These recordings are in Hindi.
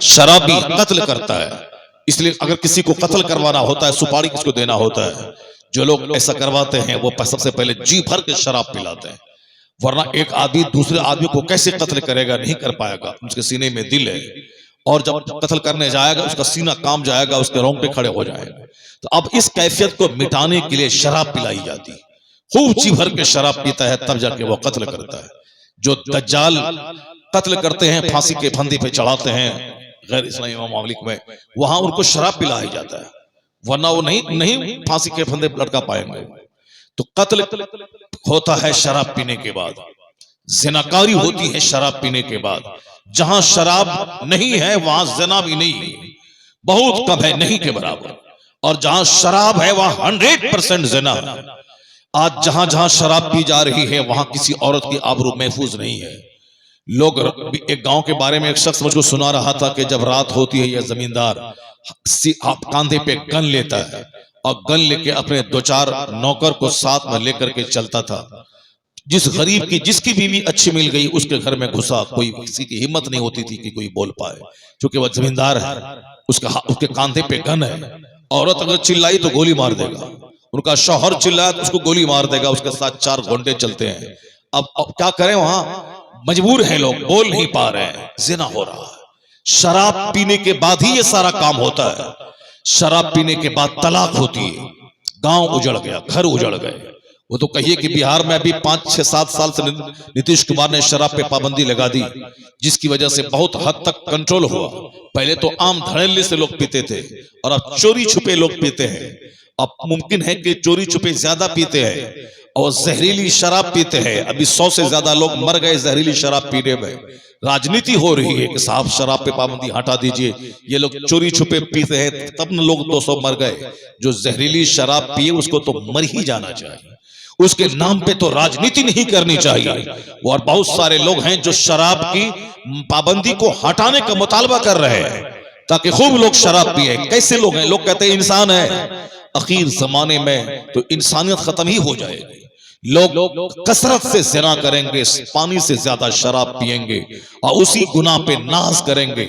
शराबी कत्ल करता है। इसलिए अगर किसी को कत्ल करवाना होता है, सुपारी किसको देना होता है, जो लोग ऐसा करवाते हैं वो सबसे पहले जी भर के शराब पिलाते हैं, वरना एक आदमी दूसरे आदमी को कैसे कत्ल करेगा, नहीं कर पाएगा। उसके सीने में दिल है और जब कत्ल करने जाएगा उसका सीना काम जाएगा, उसके रोंगटे खड़े हो जाएंगे। तो अब इस कैफियत को मिटाने के लिए शराब पिलाई जाती, खूब जी भर के शराब पीता है तब जाके वो कत्ल करता है। जो दज्जाल कत्ल करते हैं, फांसी के फंदे पे चढ़ाते हैं गैर इस्लामी मामलिक में, वहां उनको शराब पिलाया जाता है, वरना वो नहीं फांसी के फंदे पे लटका पाएंगे। तो कत्ल होता है शराब पीने के बाद, जिनाकारी होती है शराब पीने के बाद। जहां शराब नहीं है वहां जना भी नहीं है, बहुत कम है, नहीं के बराबर। और जहां शराब है वहां 100% जना है। आज जहां जहां शराब पी जा रही है वहां किसी औरत की आबरू महफूज नहीं है। लोग, एक गांव के बारे में एक शख्स मुझको सुना रहा था कि जब रात होती है, यह जमींदार कांधे पे गन लेता है और गन लेके अपने 2-4 नौकर को साथ में लेकर के चलता था। जिस गरीब की जिसकी बीवी अच्छी मिल गई उसके घर में घुसा, कोई किसी की हिम्मत नहीं होती थी कि कोई बोल पाए, क्योंकि वह जमींदार है, उसके कांधे पे गन है। औरत अगर चिल्लाई तो गोली मार देगा, उनका शौहर चिल्लाया तो उसको गोली मार देगा, उसके साथ 4 गुंडे चलते हैं। अब क्या करें, वहां मजबूर हैं लोग, बोल नहीं पा रहे हैं, जिना हो रहा है। शराब पीने के बाद ही ये सारा काम होता है। शराब पीने के बाद तलाक होती है, गांव उजड़ गया, घर उजड़ गए। वो तो कहिए कि बिहार में अभी 5-6-7 साल से नीतीश कुमार ने शराब पे पाबंदी लगा दी, जिसकी वजह से बहुत हद तक कंट्रोल हुआ। पहले तो आम धड़ल्ले से लोग पीते थे और अब चोरी छुपे लोग पीते हैं। अब मुमकिन है कि चोरी छुपे ज्यादा पीते हैं और जहरीली शराब पीते हैं। अभी 100 से ज्यादा लोग मर गए जहरीली शराब पीने में। राजनीति हो रही है कि साहब शराब पे पाबंदी हटा दीजिए, ये लोग चोरी छुपे पीते हैं तब न लोग 200 मर गए। जो जहरीली शराब पिए उसको तो मर ही जाना चाहिए, उसके नाम पे तो राजनीति नहीं करनी चाहिए। और बहुत सारे लोग हैं जो शराब की पाबंदी को हटाने का मुतालबा कर रहे हैं ताकि खूब लोग शराब पिए। कैसे लोग हैं? लोग कहते हैं इंसान है, आखिर जमाने में तो इंसानियत खत्म ही हो जाएगी। लोग कसरत से ज़िना करेंगे, पानी से ज्यादा शराब पिएंगे और उसी गुनाह पे नाज करेंगे।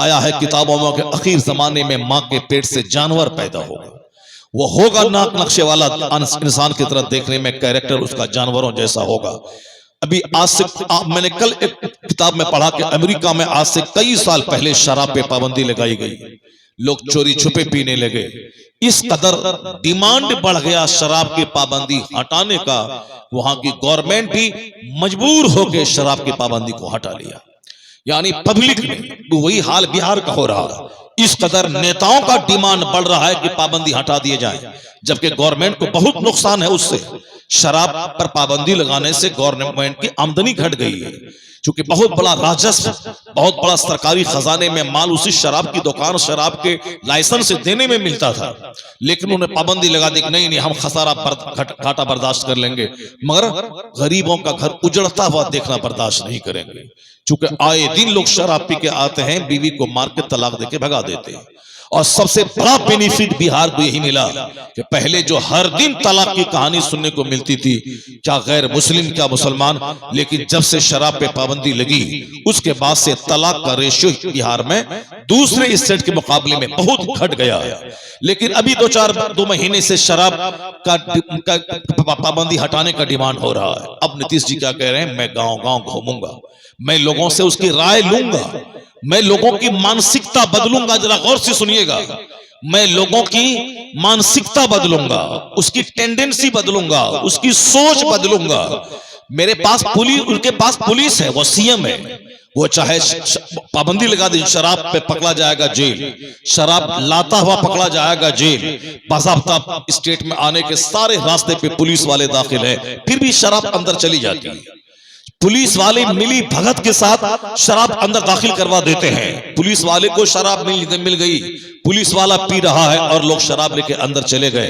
आया है किताबों में कि आखिर जमाने में माँ के पेट से जानवर पैदा होगा, वो होगा नाक नक्शे वाला इंसान की तरह देखने में, कैरेक्टर उसका जानवरों जैसा होगा। अभी आज से मैंने कल एक किताब में पढ़ा कि अमेरिका में आज से कई साल पहले शराब पे पाबंदी लगाई गई, लोग चोरी छुपे पीने लगे। इस कदर डिमांड बढ़ गया शराब की पाबंदी हटाने का, वहां की गवर्नमेंट भी मजबूर होकर शराब की पाबंदी को हटा लिया। यानी पब्लिक में वही हाल बिहार का हो रहा है। इस कदर नेताओं का डिमांड बढ़ रहा है कि पाबंदी हटा दिए जाए, जबकि गवर्नमेंट को बहुत नुकसान है उससे। शराब पर पाबंदी लगाने से गवर्नमेंट की आमदनी घट गई है, क्योंकि बहुत बड़ा राजस्व, बहुत बड़ा सरकारी खजाने में माल उसी शराब की दुकान, शराब के लाइसेंस से देने में मिलता था। लेकिन उन्हें पाबंदी लगा दी, नहीं हम खसारा घाटा बर्दाश्त कर लेंगे, मगर गरीबों का घर उजड़ता हुआ देखना बर्दाश्त नहीं करेंगे। क्योंकि आए दिन लोग शराब पी के आते हैं, बीवी को मार के तलाक देके भगा देते हैं। और सबसे बड़ा बेनिफिट बिहार को यही मिला कि पहले जो हर दिन तलाक की कहानी सुनने को मिलती थी, क्या गैर मुस्लिम क्या मुसलमान, लेकिन जब से शराब पे पाबंदी लगी उसके बाद से तलाक का रेशियो बिहार में दूसरे स्टेट के मुकाबले में बहुत घट गया है। लेकिन अभी 2 महीने से शराब का पाबंदी हटाने का डिमांड हो रहा है। अब नीतीश जी क्या कह रहे हैं, मैं गांव गांव घूमूंगा, मैं लोगों से उसकी राय लूंगा, मैं लोगों की मानसिकता बदलूंगा। जरा गौर से सुनिएगा, मैं लोगों की मानसिकता बदलूंगा, उसकी टेंडेंसी बदलूंगा, उसकी सोच बदलूंगा। मेरे पास पुलिस, उनके पास पुलिस है, वो सीएम है, वो चाहे पाबंदी लगा दी, शराब पे पकड़ा जाएगा जेल, शराब लाता हुआ पकड़ा जाएगा जेल, बाज़ाब्ता स्टेट में आने के सारे रास्ते पे पुलिस वाले दाखिल है, फिर भी शराब अंदर चली जाती है। पुलिस वाले मिली भगत के साथ शराब अंदर दाखिल करवा देते हैं। पुलिस वाले को शराब मिल गई, पुलिस वाला पी रहा है और लोग शराब लेके अंदर चले गए।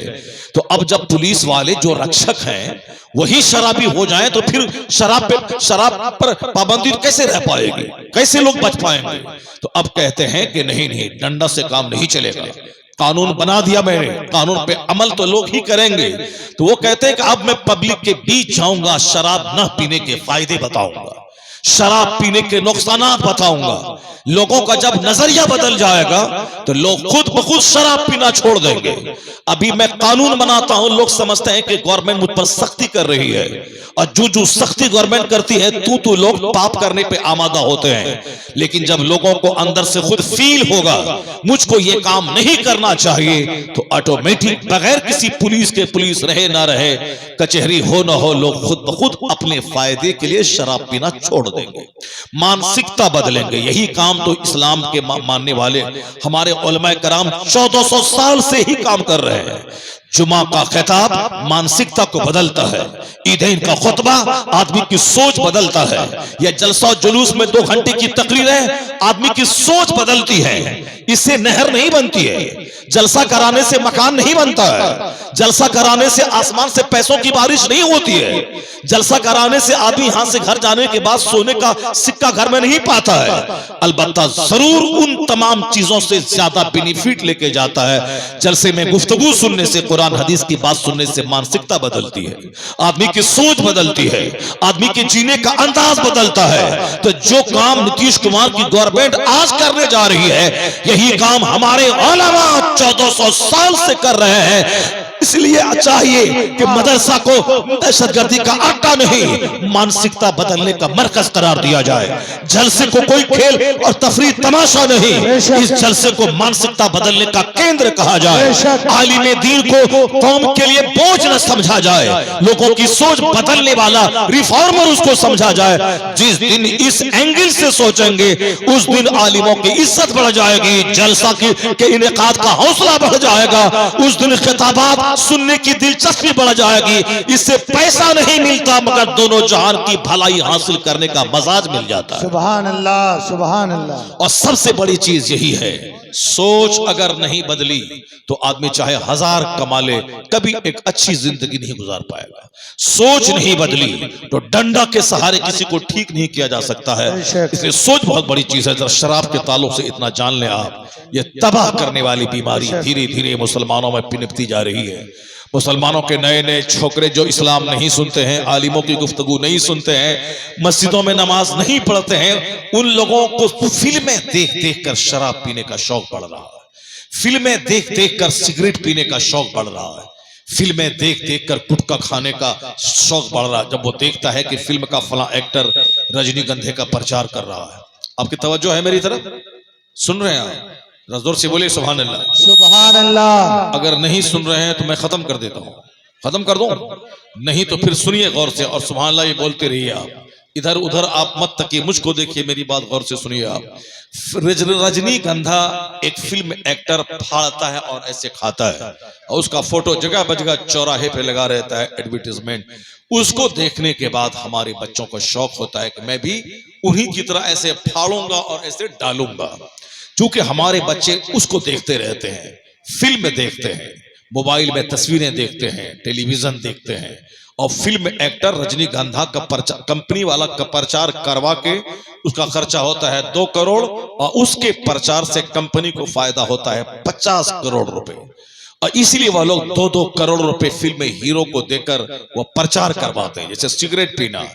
तो अब जब पुलिस वाले जो रक्षक हैं वही शराबी हो जाएं तो फिर शराब पर पाबंदी कैसे रह पाएगी, कैसे लोग बच पाएंगे? तो अब कहते हैं कि नहीं, डंडा से काम नहीं चलेगा, कानून बना दिया मैंने, कानून पे अमल तो लोग ही करेंगे। तो वो कहते हैं कि अब मैं पब्लिक के बीच जाऊंगा, शराब न पीने के फायदे बताऊंगा, शराब पीने के नुकसानात बताऊंगा। लोगों का जब नजरिया बदल जाएगा तो लोग खुद ब खुद शराब पीना छोड़ देंगे। अभी मैं कानून बनाता हूं, लोग समझते हैं कि गवर्नमेंट मुझ पर सख्ती कर रही है, और जो सख्ती गवर्नमेंट करती है तू लोग पाप करने पे आमादा होते हैं। लेकिन जब लोगों को अंदर से खुद फील होगा मुझको ये काम नहीं करना चाहिए, तो ऑटोमेटिक बगैर किसी पुलिस के, पुलिस रहे ना रहे, कचहरी हो ना हो, लोग खुद ब खुद अपने फायदे के लिए शराब पीना छोड़ देंगे, मानसिकता बदलेंगे। यही काम तो इस्लाम के मानने वाले हमारे उलमाए कराम 1400 साल से ही काम कर रहे हैं। जुमा का खिताब मानसिकता को बदलता है, ईदैन का खुतबा आदमी की सोच बदलता है, यह जलसा जुलूस में 2 घंटे की तकरीरें आदमी की सोच बदलती है। इससे नहर नहीं बनती है, जलसा कराने से मकान नहीं बनता है, जलसा कराने से आसमान से पैसों की बारिश नहीं होती है, जलसा कराने से आदमी यहां से घर जाने के बाद सोने का सिक्का घर में नहीं पाता है। अलबत्ता जरूर उन तमाम चीजों से ज्यादा बेनिफिट लेके जाता है। जलसे में गुफ्तगू सुनने से, कुरान हदीस की बात सुनने से मानसिकता बदलती है, आदमी की सोच बदलती है, आदमी के जीने का अंदाज बदलता है। तो जो काम नीतीश कुमार की गवर्नमेंट आज करने जा रही है, यही काम हमारे उलमा 1400 साल से कर रहे हैं। इसलिए चाहिए कि मदरसा को दहशतगर्दी का अड्डा नहीं, मानसिकता बदलने का मरकज करार दिया जाए। जलसे को कोई खेल और तफरीह तमाशा नहीं, इस जलसे को मानसिकता बदलने का केंद्र कहा जाए। आलिम दीन को कौम के लिए बोझ न समझा जाए, लोगों की सोच बदलने वाला रिफॉर्मर उसको समझा जाए। जिस दिन इस एंगल से सोचेंगे उस दिन आलिमों की इज्जत बढ़ जाएगी, जलसा के इनेकाद का हौसला बढ़ जाएगा, उस दिन खिताबात सुनने की दिलचस्पी बढ़ जाएगी। इससे पैसा नहीं मिलता मगर दोनों जहान की भलाई हासिल करने का मजाज मिल जाता है। सुभान अल्लाह, सुभान अल्लाह। और सबसे बड़ी चीज यही है, सोच अगर नहीं बदली तो आदमी चाहे 1000 कमा ले, कभी एक अच्छी जिंदगी नहीं गुजार पाएगा। सोच नहीं बदली तो डंडा के सहारे किसी को ठीक नहीं किया जा सकता है। इसलिए सोच बहुत बड़ी चीज है। जरा शराब के ताल्लुक से इतना जान ले आप, ये तबाह करने वाली बीमारी धीरे धीरे मुसलमानों में पिनपती जा रही है। मुसलमानों के नए नए छोकरे जो इस्लाम नहीं सुनते हैं, आलिमों की गुफ्तगू नहीं सुनते हैं, मस्जिदों में नमाज नहीं पढ़ते हैं, उन लोगों को फिल्में देख देख कर शराब पीने का शौक बढ़ रहा है, फिल्में देख देख कर सिगरेट पीने का शौक बढ़ रहा है, फिल्में देख देख कर गुटखा खाने का शौक बढ़ रहा है। जब वो देखता है कि फिल्म का फला एक्टर रजनीगंधे का प्रचार कर रहा है। आपकी तवज्जो है मेरी तरफ? सुन रहे हैं आप? जोर से बोले सुभान अल्लाह, सुभान अल्लाह। अगर नहीं सुन रहे हैं तो मैं खत्म कर देता हूं, खत्म कर दूं, नहीं तो फिर सुनिए गौर से और सुभान अल्लाह ये बोलते रहिए। आप इधर उधर आप मत तकिए, मुझको देखिए, मेरी बात गौर से सुनिए आप। रजनीगंधा एक फिल्म एक्टर फाड़ता है और ऐसे खाता है, और उसका फोटो जगह बजगह चौराहे पे लगा रहता है, एडवर्टीजमेंट। उसको देखने के बाद हमारे बच्चों को शौक होता है कि मैं भी उन्हीं की तरह ऐसे फाड़ूंगा और ऐसे डालूंगा। चूंकि हमारे बच्चे उसको देखते रहते हैं, फिल्म देखते हैं, मोबाइल में तस्वीरें देखते हैं, टेलीविजन देखते हैं, और फिल्म एक्टर रजनीगंधा का कंपनी वाला का प्रचार करवा के उसका खर्चा होता है 2 करोड़, और उसके प्रचार से कंपनी को फायदा होता है 50 करोड़ रुपए। और इसीलिए वह लोग 2-2 करोड़ रुपए फिल्म में हीरो को देकर वो प्रचार करवाते हैं। जैसे सिगरेट पीना,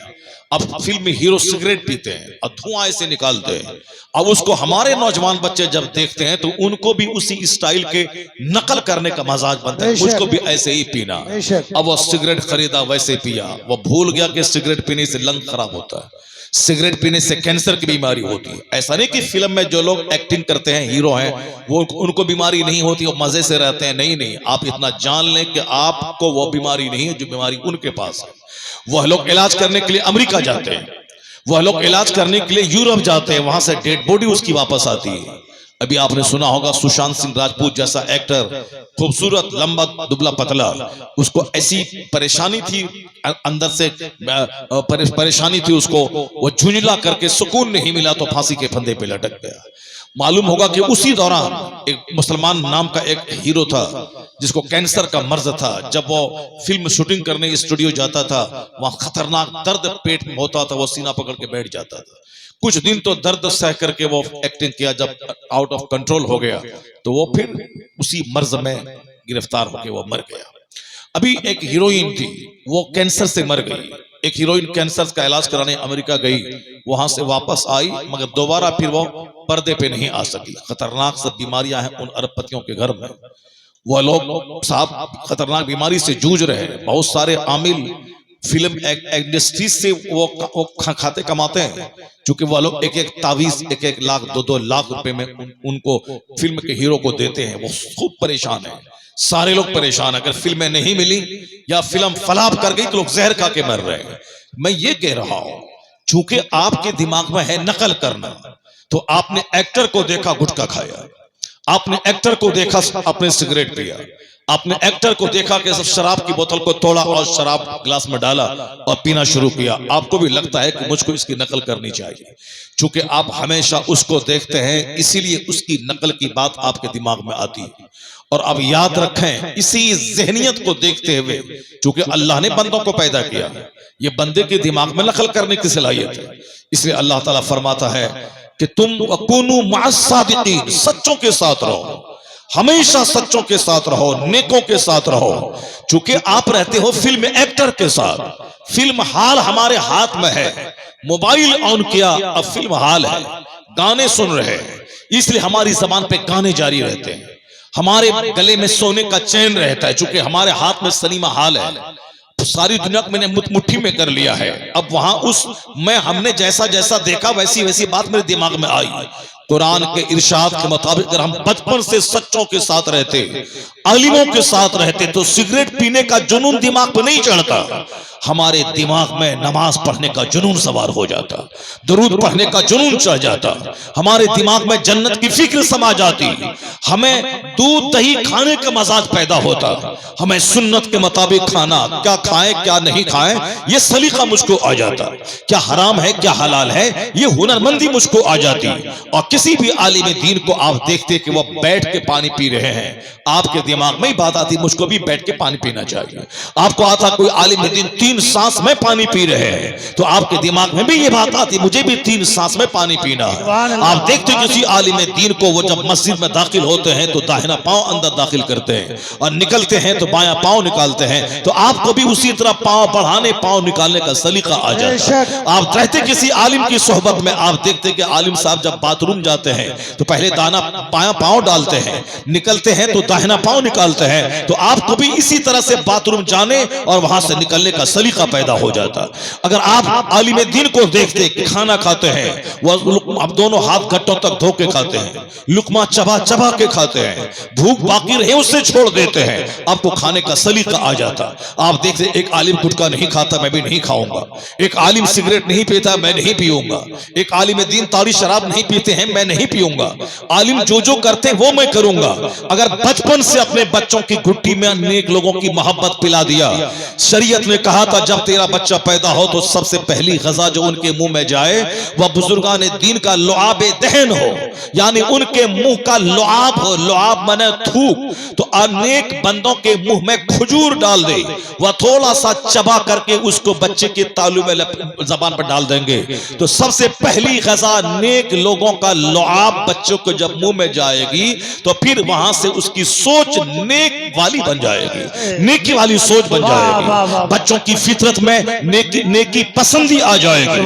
अब फिल्म में हीरो सिगरेट पीते हैं और धुआं ऐसे निकालते हैं, अब उसको हमारे नौजवान बच्चे जब देखते हैं तो उनको भी उसी स्टाइल के नकल करने का मजाज बनता है, मुझको भी ऐसे ही पीना। अब वो सिगरेट खरीदा वैसे पिया, वो भूल गया कि सिगरेट पीने से लंग खराब होता है, सिगरेट पीने से कैंसर की बीमारी होती है। ऐसा नहीं कि फिल्म में जो लोग एक्टिंग करते हैं, हीरो हैं, वो उनको बीमारी नहीं होती, वो मजे से रहते हैं। नहीं नहीं, आप इतना जान लें कि आपको वो बीमारी नहीं है जो बीमारी उनके पास है। वह लोग इलाज करने के लिए अमेरिका जाते हैं, वह लोग इलाज करने के लिए यूरोप जाते हैं, वहां से डेड बॉडी उसकी वापस आती है। अभी आपने सुना होगा सुशांत सिंह राजपूत जैसा एक्टर, खूबसूरत, लंबा, दुबला, पतला, उसको ऐसी परेशानी थी, अंदर से परेशानी थी उसको, वो झुंझला करके सुकून नहीं मिला तो फांसी के फंदे पे लटक गया। मालूम होगा कि उसी दौरान एक मुसलमान नाम का एक हीरो था जिसको कैंसर का मर्ज था। जब वो फिल्म शूटिंग करने स्टूडियो जाता था, वहां खतरनाक दर्द पेट में होता था, वो सीना पकड़ के बैठ जाता था। कुछ दिन तो दर्द सह करके वो एक्टिंग किया, जब आउट ऑफ कंट्रोल हो गया तो वो फिर उसी मर्ज में गिरफ्तार होकर वो मर गया। अभी एक हीरोइन थी, वो कैंसर से मर गई, एक हीरोइन कैंसर का इलाज कराने अमेरिका गई, वहां से वापस आई, मगर दोबारा फिर वो पर्दे पे नहीं आ सकी। खतरनाक सब बीमारियां हैं उन अरबपतियों के घर में। वो लोग साहब खतरनाक बीमारी से जूझ रहे हैं। बहुत सारे आमिल फिल्म इंडस्ट्री से वो खाते कमाते हैं, क्योंकि वो लोग एक एक तावीज 1-1 लाख 2-2 लाख रुपए में उनको फिल्म के हीरो को देते हैं। वो खूब परेशान है, सारे लोग परेशान। अगर फिल्में नहीं मिली या फिल्म फलाप कर गई तो लोग जहर खा के मर रहे हैं। मैं ये कह रहा हूं, चूंकि आपके दिमाग में है नकल करना, तो आपने एक्टर को देखा गुटखा खाया, आपने एक्टर को देखा आपने सिगरेट पिया, आपने एक्टर को देखा कि सब शराब की बोतल को तोड़ा और शराब गिलास में डाला और पीना शुरू किया। आपको भी लगता है कि मुझको इसकी नकल करनी चाहिए। चूंकि आप हमेशा उसको देखते हैं, इसीलिए उसकी नकल की बात आपके दिमाग में आती है। और अब याद रखें, इसी जहनियत को देखते हुए, चूंकि अल्लाह ने बंदों को पैदा किया, ये बंदे के दिमाग में नकल करने की सलाहियत है। इसलिए अल्लाह ताला फरमाता है कि तुम वकुनु मअस-सादिकीन, सच्चों के साथ रहो, हमेशा सच्चों के साथ रहो, नेकों के साथ रहो। चूंकि आप रहते हो फिल्म एक्टर के साथ, फिल्म हाल हमारे हाथ में है, मोबाइल ऑन किया अब फिल्म हाल है, गाने सुन रहे हैं, इसलिए हमारी जबान पे गाने जारी रहते हैं, हमारे गले में सोने का चैन रहता है, चूंकि हमारे हाथ में सलीमा हाल है। तो सारी दुनिया को मैंने मुट्ठी में कर लिया है। अब वहां हमने जैसा जैसा देखा वैसी वैसी बात मेरे दिमाग में आई। कुरान के इरशाद के मुताबिक अगर हम बचपन से सच्चों के साथ रहते, आलिमों के साथ रहते, तो सिगरेट पीने का जुनून दिमाग पर नहीं चढ़ता, हमारे दिमाग में नमाज पढ़ने का जुनून सवार हो जाता, दरूद पढ़ने का जुनून चढ़ जाता, हमारे दिमाग में जन्नत की फिक्र समा जाती, हमें दूध दही खाने का मजाज पैदा होता, हमें सुन्नत के मुताबिक खाना, क्या खाएं क्या नहीं खाएं ये सलीका मुझको आ जाता, क्या हराम है क्या हलाल है ये हुनरमंदी मुझको आ जाती। और किसी भी आलिम दीन को आप देखते कि वो बैठ के पानी पी रहे हैं, आपके दिमाग में ही बात आती मुझको भी बैठ के पानी पीना चाहिए। आपको आता कोई आलिम दीन 3 सांस में पानी पी रहे हैं, तो आपके दिमाग में भी ये बात आती मुझे भी 3 सांस में पानी पीना है। आप देखते किसी आलिम दीन को, वो जब मस्जिद में दाखिल होते हैं तो दाहिना पांव अंदर दाखिल करते हैं और निकलते हैं तो बायां पांव निकालते हैं, तो आपको भी उसी तरह पांव बढ़ाने पांव निकालने का सलीका आ जाता है। आप रहते किसी आलिम की सोहबत में, आप देखते कि आलिम साहब जब बाथरूम जाते हैं तो पहले दाना बायां पांव डालते हैं, निकलते हैं तो दाहिना पांव निकालते हैं, तो आपको भी इसी तरह से बाथरूम जाने और वहां से निकलने का सलीका पैदा हो जाता। अगर आप आलिम दीन को देखते कि खाना खाते हैं, वह अब दोनों हाथ गट्टों तक धो के खाते हैं, लुकमा चबा चबा के खाते हैं, भूख बाकी रहे उससे छोड़ देते हैं, आपको खाने का सलीका आ जाता। आप देखते एक आलिम गुटखा नहीं खाता, मैं भी नहीं खाऊंगा, एक आलिम सिगरेट नहीं पीता, मैं नहीं पीऊंगा, एक आलिम दीन ताड़ी शराब नहीं पीते हैं, मैं नहीं पीऊंगा, आलिम जो जो करते हैं वो मैं करूंगा। अगर बचपन से अपने बच्चों की घुट्टी में नेक लोगों की मोहब्बत पिला दिया, शरीयत ने कहा था जब तेरा बच्चा पैदा हो तो सबसे पहली गजा जो उनके मुंह में जाए वह बुजुर्गान दीन का लुआब दहन हो, यानी उनके मुंह का लुआब हो, लुआब माने थूक, तो अनेक बंदों के मुंह में खजूर डाल दे, वह थोड़ा सा चबा करके उसको बच्चे के तालू में जबान पर डाल देंगे, तो सबसे पहली गजा नेक लोगों का लुआब बच्चों को जब मुंह में जाएगी तो फिर वहां से उसकी सोच नेक वाली बन जाएगी, नेकी वाली सोच बन जाएगी, बच्चों की फितरत में नेकी पसंदी आ जाएगी,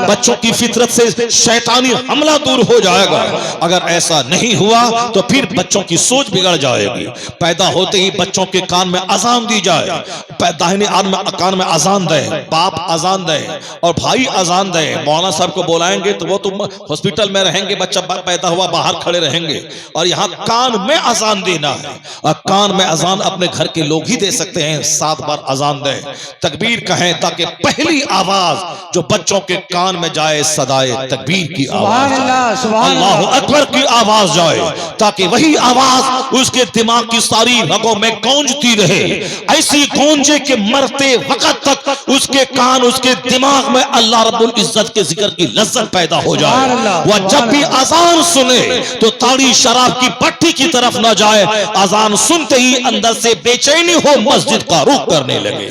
बच्चों की फितरत से शैतानी हमला दूर हो जाएगा। अगर ऐसा नहीं हुआ तो फिर बच्चों की सोच बिगड़ जाएगी। पैदा होते ही बच्चों के कान में अजान दी जाए, दाहिने कान में अजान दे, बाप अजान दे और भाई अजान दे, मौलाना साहब को बुलाएंगे तो वो तुम हॉस्पिटल में रहेंगे, बच्चा पैदा हुआ बाहर खड़े रहेंगे, और यहाँ कान में अजान देना है। और कान में अजान अपने घर के लोग ही दे सकते हैं, 7 बार अजान दें, तकबीर कहें, ताकि पहली आवाज जो बच्चों के कान में जाए सदाए तकबीर की आवाज, अल्लाहु अकबर की आवाज जाए, ताकि वही आवाज उसके दिमाग की सारी रगों में गूंजती रहे, ऐसी गूंजे के मरते वक्त तक उसके कान उसके दिमाग में अल्लाह रब्बुल इज्जत के जिक्र की लज्जत पैदा हो जाए। वह जब भी अजान सुने तो ताड़ी शराब की भट्टी की तरफ न जाए, अजान सुनते ही अंदर से बेचैनी हो मस्जिद का रुख करने लगे।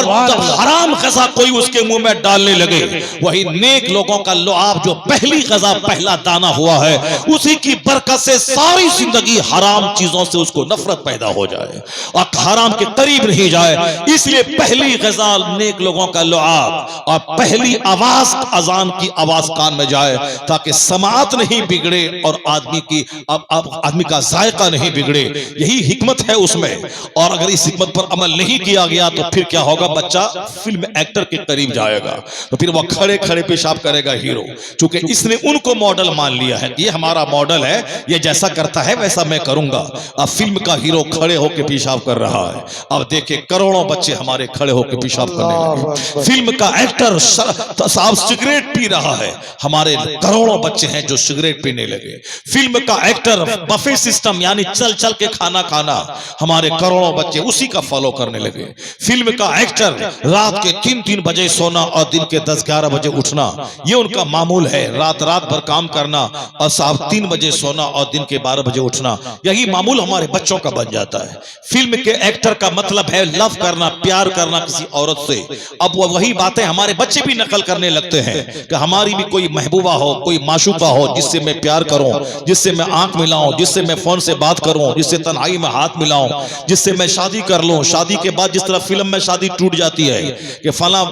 और जब हराम ग़िज़ा कोई उसके मुंह में डालने लगे, वही नेक लोगों का लुआब जो पहली ग़िज़ा पहला दाना हुआ है, उसी की बरकत से सारी जिंदगी हराम चीजों से उसको नफरत पैदा हो जाए और हराम के करीब नहीं जाए। इसलिए पहली ग़िज़ा नेक लोगों का लुआब और पहली आवाज अजान की आवाज कान में जाए, ताकि समाअत नहीं बिगड़े और आदमी की आदमी का जायका नहीं बिगड़े। यही हिकमत है उसमें। और अगर इस हिकमत पर अमल नहीं किया गया तो फिर क्या होगा, बच्चा फिल्म एक्टर के करीब जाएगा तो फिर वह खड़े खड़े पेशाब करेगा हीरो, क्योंकि इसने उनको मॉडल मान लिया है, ये हमारा मॉडल है, ये जैसा करता है वैसा मैं करूंगा। अब फिल्म का हीरो खड़े होकर पेशाब कर रहा है। अब देखिए करोड़ों बच्चे हमारे खड़े होकर पेशाब करने लगे। फिल्म का एक्टर साहब सिगरेट पी रहा है, हमारे करोड़ों बच्चे हैं जो सिगरेट पीने लगे। फिल्म का एक्टर बफे सिस्टम यानी चल चल के खाना खाना, हमारे करोड़ों बच्चे उसी का फॉलो करने लगे। फिल्म का एक्टर रात के 3-3 बजे सोना और दिन के 10-11 बजे उठना, ये उनका मामूल है। रात भर काम करना और साहब 3 बजे सोना और दिन के 12 बजे उठना, यही मामूल हमारे बच्चों का बन जाता है। फिल्म के एक्टर का मतलब है लव करना, प्यार करना किसी औरत से। अब वही बातें हमारे बच्चे भी नकल करने लगते हैं कि हमारी भी कोई महबूबा हो, कोई माशूका हो जिससे मैं प्यार करूं, जिससे मैं आंख मिलाऊं, जिससे मैं फोन से बात करूं, जिससे तन्हाई में हाथ मिलाऊं, जिससे मैं शादी कर लूं। शादी के बाद जिस तरह फिल्म में शादी टूट जाती है कि फला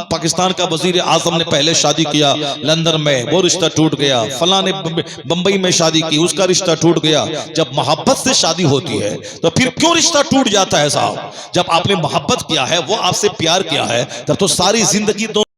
पाकिस्तान का वजीर आजम ने पहले शादी किया लंदन में, वो रिश्ता टूट गया। फला ने बंबई में शादी की, उसका रिश्ता टूट गया। जब मोहब्बत से शादी होती है तो फिर क्यों रिश्ता टूट जाता है साहब? जब आपने मोहब्बत किया है, वो आपसे प्यार किया है, तब तो सारी जिंदगी